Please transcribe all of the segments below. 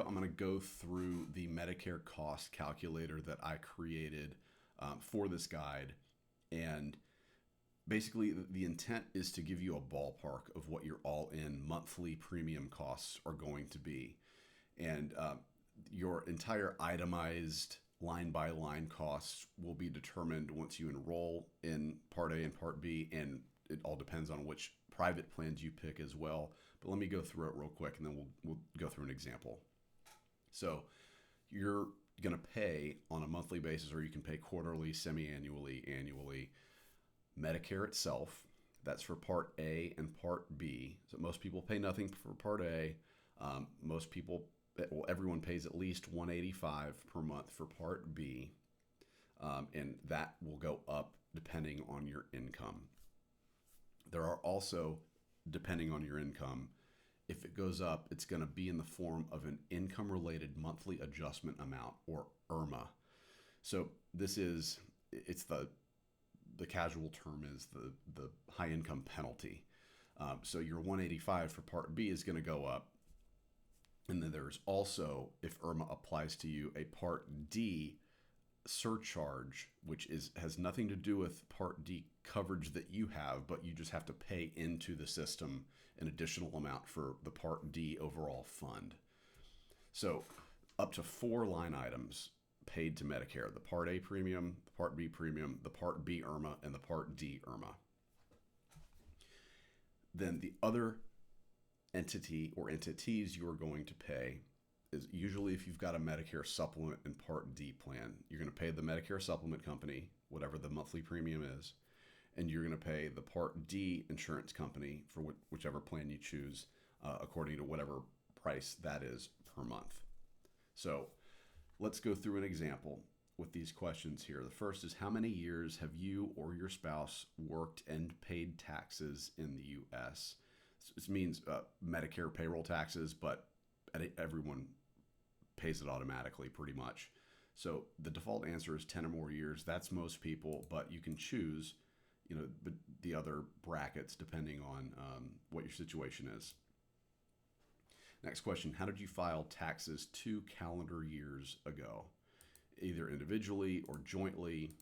I'm going to go through the Medicare cost calculator that I created for this guide. And basically, the intent is to give you a ballpark of what your all in monthly premium costs are going to be. And your entire itemized line by line costs will be determined once you enroll in Part A and Part B. And it all depends on which private plans you pick as well. But let me go through it real quick and then we'll go through an example. So you're going to pay on a monthly basis, or you can pay quarterly, semi-annually, annually. Medicare itself, that's for Part A and Part B. So most people pay nothing for Part A. Most people, well, everyone pays at least $185 per month for Part B, and that will go up depending on your income. There are also, depending on your income, if it goes up, it's going to be in the form of an income-related monthly adjustment amount, or IRMA. So it's the casual term is the high income penalty. So your 185 for Part B is going to go up. And then there's also, if IRMA applies to you, a Part D surcharge, which has nothing to do with Part D coverage that you have, but you just have to pay into the system an additional amount for the Part D overall fund. So up to 4 line items paid to Medicare: the Part A premium, the Part B premium, the Part B IRMA, and the Part D IRMA. Then the other entity or entities you are going to pay is usually, if you've got a Medicare supplement and Part D plan, you're going to pay the Medicare supplement company, whatever the monthly premium is, and you're going to pay the Part D insurance company for whichever plan you choose, according to whatever price that is per month. So let's go through an example with these questions here. The first is, how many years have you or your spouse worked and paid taxes in the U.S.? This means Medicare payroll taxes, but everyone pays it automatically pretty much. So the default answer is 10 or more years. That's most people, but you can choose, the other brackets depending on what your situation is. Next question: how did you file taxes 2 calendar years ago? Either individually or jointly,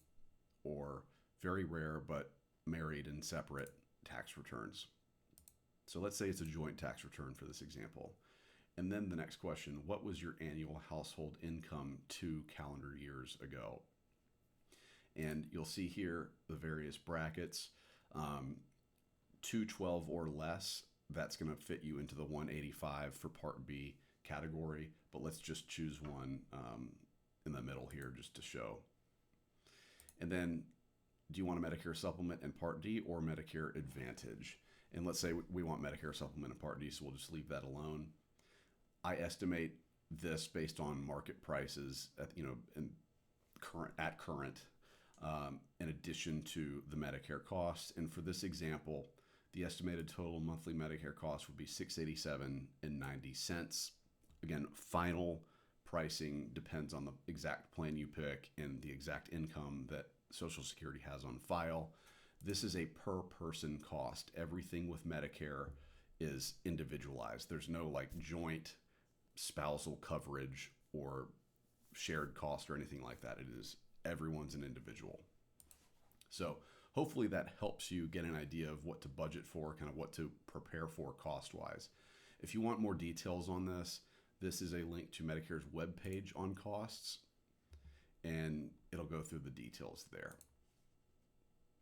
or very rare but married and separate tax returns. So let's say it's a joint tax return for this example. And then the next question: what was your annual household income 2 calendar years ago? And you'll see here the various brackets. 212 or less, that's going to fit you into the 185 for Part B category, but let's just choose one in the middle here just to show. And then, do you want a Medicare supplement in Part D or Medicare Advantage? And let's say we want Medicare supplement in Part D, so we'll just leave that alone. I estimate this based on market prices at current, in addition to the Medicare costs. And for this example, the estimated total monthly Medicare cost would be $687.90. Again, final pricing depends on the exact plan you pick and the exact income that Social Security has on file. This is a per person cost. Everything with Medicare is individualized. There's no joint spousal coverage or shared cost or anything like that. It is everyone's an individual. So hopefully that helps you get an idea of what to budget for, kind of what to prepare for cost-wise. If you want more details on this, this is a link to Medicare's webpage on costs, and it'll go through the details there.